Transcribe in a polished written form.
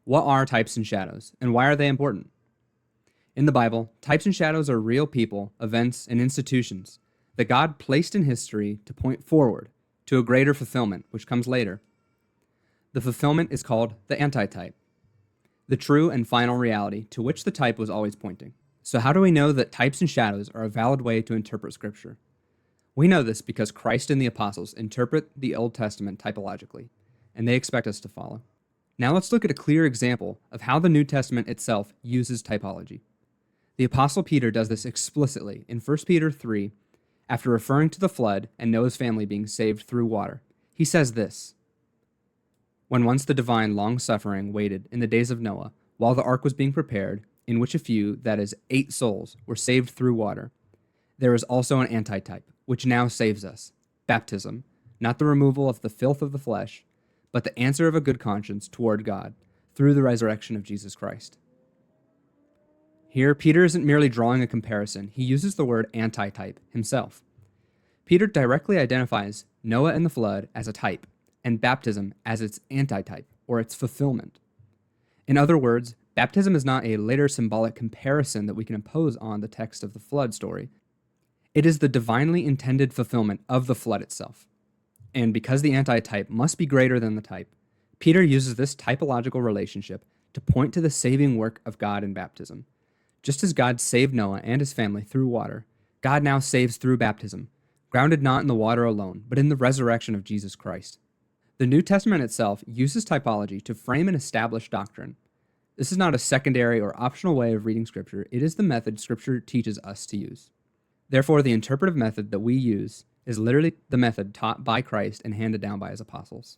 What are types and shadows, and why are they important? In the Bible, types and shadows are real people, events, and institutions that God placed in history to point forward to a greater fulfillment, which comes later. The fulfillment is called the antitype, the true and final reality to which the type was always pointing. So, how do we know that types and shadows are a valid way to interpret Scripture? We know this because Christ and the apostles interpret the Old Testament typologically, and they expect us to follow. Now let's look at a clear example of how the New Testament itself uses typology. The Apostle Peter does this explicitly in 1 Peter 3, after referring to the flood and Noah's family being saved through water. He says this: "When once the divine long-suffering waited in the days of Noah, while the ark was being prepared, in which a few, that is, 8 souls, were saved through water, there is also an antitype, which now saves us, baptism, not the removal of the filth of the flesh, but the answer of a good conscience toward God, through the resurrection of Jesus Christ." Here, Peter isn't merely drawing a comparison, he uses the word antitype himself. Peter directly identifies Noah and the flood as a type, and baptism as its antitype, or its fulfillment. In other words, baptism is not a later symbolic comparison that we can impose on the text of the flood story. It is the divinely intended fulfillment of the flood itself. And because the antitype must be greater than the type, Peter uses this typological relationship to point to the saving work of God in baptism. Just as God saved Noah and his family through water, God now saves through baptism, grounded not in the water alone, but in the resurrection of Jesus Christ. The New Testament itself uses typology to frame and establish doctrine. This is not a secondary or optional way of reading Scripture, it is the method Scripture teaches us to use. Therefore, the interpretive method that we use is literally the method taught by Christ and handed down by his apostles.